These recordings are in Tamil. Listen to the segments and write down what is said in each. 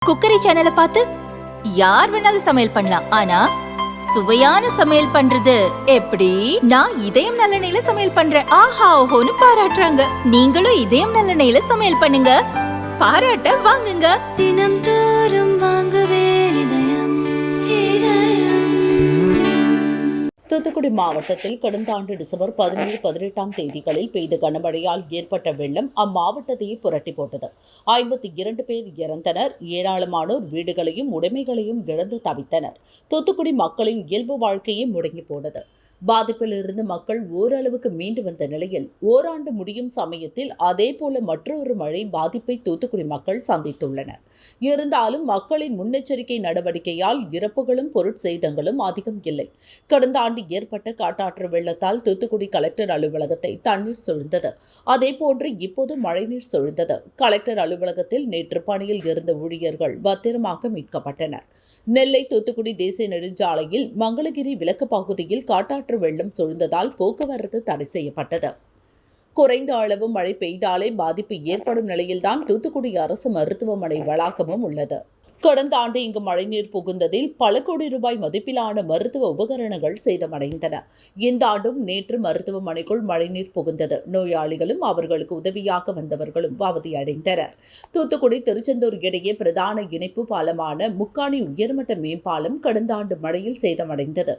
குக்கரி சேனலை பார்த்து யார் வேணாலும் சமையல் பண்ணலாம். ஆனா சுவையான சமையல் பண்றது எப்படி? நான் இதயம் நல்லெண்ணெயில சமையல் பண்றேன். ஆஹா ஓஹோன்னு பாராட்டுறாங்க. நீங்களும் இதயம் நல்லெண்ணெயில சமையல் பண்ணுங்க, பாராட்ட வாங்குங்க. தினம் தோறும் வாங்குவே இதயம் இதயம். தூத்துக்குடி மாவட்டத்தில் கடந்த ஆண்டு டிசம்பர் 17, 18ஆம் தேதிகளில் பெய்த கனமழையால் ஏற்பட்ட வெள்ளம் அம்மாவட்டத்தையே புரட்டி போட்டது. 52 பேர் இறந்தனர். ஏராளமானோர் வீடுகளையும் உடைமைகளையும் இழந்து தவித்தனர். தூத்துக்குடி மக்களின் இயல்பு வாழ்க்கையே முடங்கி போனது. பாதிப்பிலிருந்து மக்கள் ஓரளவுக்கு மீண்டு வந்த நிலையில் ஓராண்டு முடியும் சமயத்தில் அதேபோல மற்றொரு மழை பாதிப்பை தூத்துக்குடி மக்கள் சந்தித்துள்ளனர். இருந்தாலும் மக்களின் முன்னெச்சரிக்கை நடவடிக்கையால் இறப்புகளும் பொருட்சேதங்களும் அதிகம் இல்லை. கடந்த ஆண்டு ஏற்பட்ட காட்டாற்று வெள்ளத்தால் தூத்துக்குடி கலெக்டர் அலுவலகத்தை தண்ணீர் சூழ்ந்தது. அதேபோன்று இப்போது மழைநீர் சூழ்ந்தது. கலெக்டர் அலுவலகத்தில் நேற்று பணியில் இருந்த ஊழியர்கள் பத்திரமாக மீட்கப்பட்டனர். நெல்லை தூத்துக்குடி தேசிய நெடுஞ்சாலையில் மங்களகிரி விலக்கு பகுதியில் காட்டாற்று வெள்ளம் சூழ்ந்ததால் போக்குவரத்து தடை செய்யப்பட்டது. குறைந்த அளவு மழை பெய்தாலே பாதிப்பு ஏற்படும் நிலையில்தான் தூத்துக்குடி அரசு மருத்துவமனை வளாகமும் உள்ளது. கடந்த ஆண்டு இங்கு மழைநீர் புகுந்ததில் பல கோடி ரூபாய் மதிப்பிலான மருத்துவ உபகரணங்கள் சேதமடைந்தன. இந்த ஆண்டும் நேற்று மருத்துவமனைக்குள் மழைநீர் புகுந்தது. நோயாளிகளும் அவர்களுக்கு உதவியாக வந்தவர்களும் அவதியடைந்தனர். தூத்துக்குடி திருச்செந்தூர் இடையே பிரதான இணைப்பு பாலமான முக்காணி உயர்மட்ட மேம்பாலம் கடந்த ஆண்டு மழையில் சேதமடைந்தது.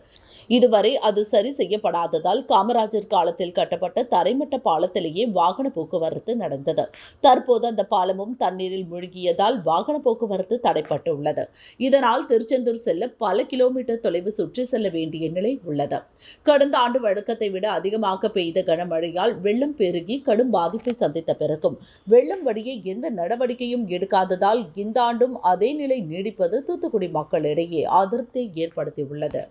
இதுவரை அது சரி செய்யப்படாததால் காமராஜர் காலத்தில் கட்டப்பட்ட தரைமட்ட பாலத்திலேயே வாகன போக்குவரத்து நடந்தது. தற்போது அந்த பாலமும் தண்ணீரில் மூழ்கியதால் வாகன போக்குவரத்து தடை உள்ளது. இதனால் திருச்செந்தூர் செல்ல பல கிலோமீட்டர் தொலைவு சுற்றி செல்ல வேண்டிய நிலை உள்ளது. கடந்த ஆண்டு வழக்கத்தை விட அதிகமாக பெய்த கனமழையால் வெள்ளம் பெருகி கடும் பாதிப்பை சந்தித்த பிறகும் வெள்ளம் வடிய எந்த நடவடிக்கையும் எடுக்காததால் இந்த ஆண்டும் அதே நிலை நீடிப்பது தூத்துக்குடி மக்களிடையே அதிருப்தியை ஏற்படுத்தியுள்ளது.